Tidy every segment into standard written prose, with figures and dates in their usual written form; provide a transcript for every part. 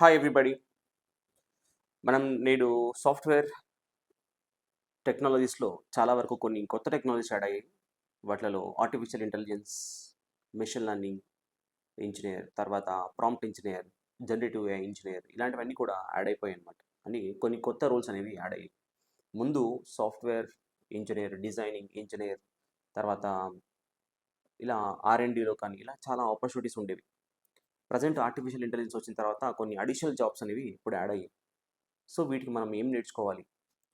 Hi everybody. మనం నేడు software టెక్నాలజీస్‌లో చాలా వరకు కొన్ని కొత్త టెక్నాలజీస్ యాడ్ అయ్యాయి. వాటిలలో artificial intelligence, machine learning engineer, తర్వాత prompt engineer, generative AI engineer ఇలాంటివన్నీ కూడా యాడ్ అయిపోయాయన్నమాట. అని కొన్ని కొత్త రోల్స్ అనేవి యాడ్ అయ్యాయి. ముందు సాఫ్ట్‌వేర్ ఇంజినీర్, డిజైనింగ్ ఇంజినీర్, తర్వాత ఇలా ఆర్&డీలో కానీ ఇలా చాలా ఆపర్చునిటీస్ ఉండేవి. ప్రెజెంట్ ఆర్టిఫిషియల్ ఇంటెలిజెన్స్ వచ్చిన తర్వాత కొన్ని అడిషనల్ జాబ్స్ అనేవి ఇప్పుడు యాడ్ అయ్యాయి. సో వీటికి మనం ఏం నేర్చుకోవాలి?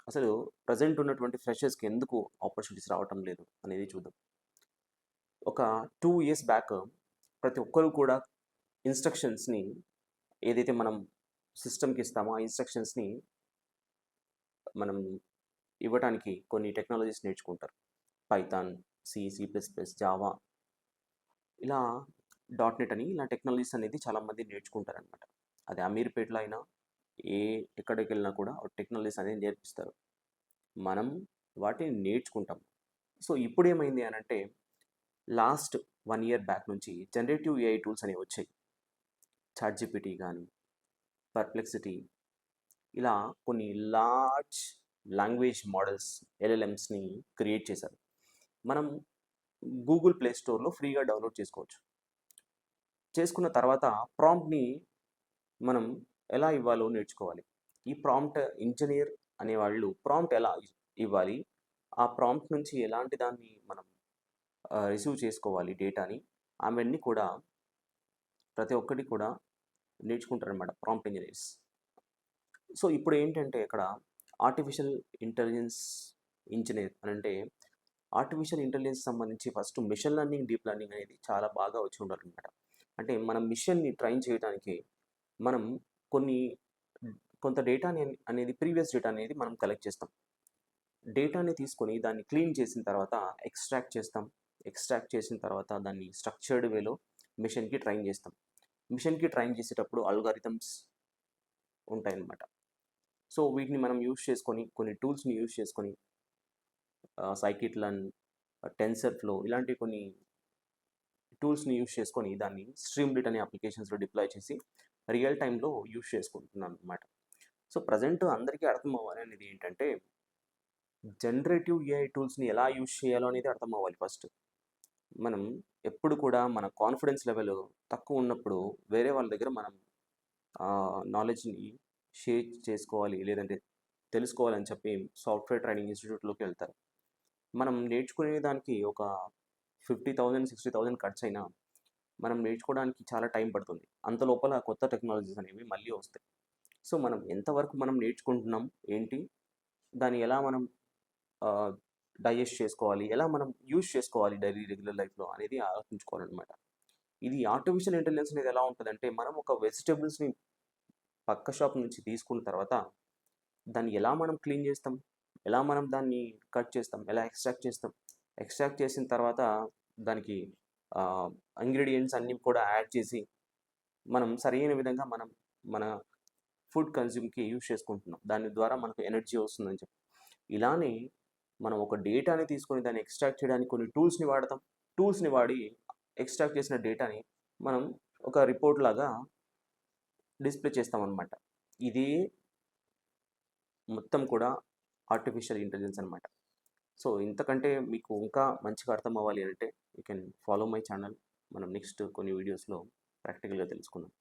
అసలు ప్రెజెంట్ ఉన్నటువంటి ఫ్రెషర్స్‌కి ఎందుకు ఆపర్చునిటీస్ రావటం లేదు అనేది చూద్దాం. ఒక 2 ఇయర్స్ బ్యాక్ ప్రతి ఒక్కరు కూడా ఇన్‌స్ట్రక్షన్స్‌ని ఏదైతే మనం సిస్టమ్‌కి ఇస్తామో, ఆ ఇన్‌స్ట్రక్షన్స్‌ని మనం ఇవ్వటానికి కొన్ని టెక్నాలజీస్ నేర్చుకుంటారు. పైథాన్, సి++, జావా ఇలా డాట్ నెట్ అని ఇలా టెక్నాలజీస్ అనేది చాలామంది నేర్చుకుంటారనమాట. అది అమీర్‌పేట్‌లో అయినా ఎక్కడికెళ్ళినా కూడా టెక్నాలజీస్ అనేది నేర్పిస్తారు. మనం వాటిని నేర్చుకుంటాం. సో ఇప్పుడేమైంది అనంటే లాస్ట్ 1 ఇయర్ బ్యాక్ నుంచి జనరేటివ్ ఏఐ టూల్స్ అనేవి వచ్చాయి. చాట్‌జీపీటీ కానీ, పర్‌ప్లెక్సిటీ ఇలా కొన్ని లార్జ్ లాంగ్వేజ్ మోడల్స్ ఎల్ఎల్ఎమ్స్‌ని క్రియేట్ చేశారు. మనం గూగుల్ ప్లే స్టోర్‌లో ఫ్రీగా డౌన్లోడ్ చేసుకోవచ్చు. చేసుకున్న తర్వాత ప్రాంప్ట్‌ని మనం ఎలా ఇవ్వాలో నేర్చుకోవాలి. ఈ ప్రాంప్ట్ ఇంజినీర్ అనేవాళ్ళు ప్రాంప్ట్ ఎలా ఇవ్వాలి, ఆ ప్రాంప్ట్ నుంచి ఎలాంటి దాన్ని మనం రిసీవ్ చేసుకోవాలి డేటాని, అవన్నీ కూడా ప్రతి ఒక్కటి కూడా నేర్చుకుంటారనమాట ప్రాంప్ట్ ఇంజినీర్స్. సో ఇప్పుడు ఏంటంటే ఇక్కడ ఆర్టిఫిషియల్ ఇంటెలిజెన్స్ ఇంజినీర్ అనంటే ఆర్టిఫిషియల్ ఇంటెలిజెన్స్ సంబంధించి first machine learning, deep learning అనేది చాలా బాగా వచ్చి ఉండాలన్నమాట. అంటే మనం మిషన్ని ట్రైన్ చేయడానికి మనం కొన్ని కొంత డేటాని అనేది ప్రీవియస్ డేటా అనేది మనం కలెక్ట్ చేస్తాం. డేటాని తీసుకొని దాన్ని క్లీన్ చేసిన తర్వాత ఎక్స్ట్రాక్ట్ చేస్తాం. ఎక్స్ట్రాక్ట్ చేసిన తర్వాత దాన్ని స్ట్రక్చర్డ్ వేలో మిషన్‌కి ట్రైన్ చేస్తాం. మిషన్‌కి ట్రైన్ చేసేటప్పుడు అల్గారిథమ్స్ ఉంటాయన్నమాట. సో వీటిని మనం యూజ్ చేసుకొని కొన్ని టూల్స్‌ని యూజ్ చేసుకొని సైకిట్-లర్న్, టెన్సర్‌ఫ్లో ఇలాంటి కొన్ని టూల్స్‌ని యూజ్ చేసుకొని దాన్ని స్ట్రీమ్‌లీట్ అనే అప్లికేషన్స్‌లో డిప్లాయ్ చేసి రియల్ టైమ్‌లో యూజ్ చేసుకుంటున్నాను అనమాట. సో ప్రెజెంట్ అందరికీ అర్థం అవ్వాలి అనేది ఏంటంటే జనరేటివ్ ఏఐ టూల్స్‌ని ఎలా యూజ్ చేయాలో అనేది అర్థం అవ్వాలి ఫస్ట్. మనం ఎప్పుడు కూడా మన కాన్ఫిడెన్స్ లెవెల్ తక్కువ ఉన్నప్పుడు వేరే వాళ్ళ దగ్గర మనం నాలెడ్జ్‌ని షేర్ చేసుకోవాలి, లేదంటే తెలుసుకోవాలని చెప్పి సాఫ్ట్‌వేర్ ట్రైనింగ్ ఇన్‌స్టిట్యూట్‌లోకి వెళ్తారు. మనం నేర్చుకునే దానికి ఒక 50,000, 60,000 ఖర్చయినా మనం నేర్చుకోవడానికి చాలా టైం పడుతుంది. అంత లోపల కొత్త టెక్నాలజీస్ అనేవి మళ్ళీ వస్తాయి. సో మనం ఎంతవరకు మనం నేర్చుకుంటున్నాం, ఏంటి, దాన్ని ఎలా మనం డైజెస్ట్ చేసుకోవాలి, ఎలా మనం యూజ్ చేసుకోవాలి డైలీ రెగ్యులర్ లైఫ్‌లో అనేది ఆలోచించుకోవాలన్నమాట. ఇది ఆర్టిఫిషియల్ ఇంటెలిజెన్స్ అనేది ఎలా ఉంటదంటే మనం ఒక వెజిటబుల్స్‌ని పక్క షాప్ నుంచి తీసుకున్న తర్వాత దాన్ని ఎలా మనం క్లీన్ చేస్తాం, ఎలా మనం దాన్ని కట్ చేస్తాం, ఎలా ఎక్స్ట్రాక్ట్ చేస్తాం, ఎక్స్ట్రాక్ట్ చేసిన తర్వాత దానికి ఇంగ్రీడియెంట్స్ అన్నీ కూడా యాడ్ చేసి మనం సరైన విధంగా మనం మన ఫుడ్ కన్జ్యూమ్‌కి యూజ్ చేసుకుంటున్నాం. దాని ద్వారా మనకు ఎనర్జీ వస్తుందని చెప్పి. ఇలానే మనం ఒక డేటాని తీసుకొని దాన్ని ఎక్స్ట్రాక్ట్ చేయడానికి కొన్ని టూల్స్‌ని వాడతాం. టూల్స్‌ని వాడి ఎక్స్ట్రాక్ట్ చేసిన డేటాని మనం ఒక రిపోర్ట్ లాగా డిస్‌ప్లే చేస్తామన్నమాట. ఇదే మొత్తం కూడా ఆర్టిఫిషియల్ ఇంటెలిజెన్స్ అనమాట. సో ఇంతకంటే మీకు ఇంకా మంచిగా అర్థం అవ్వాలి అంటే you can follow my channel. మనం నెక్స్ట్ కొన్ని వీడియోస్‌లో ప్రాక్టికల్‌గా తెలుసుకుందాం.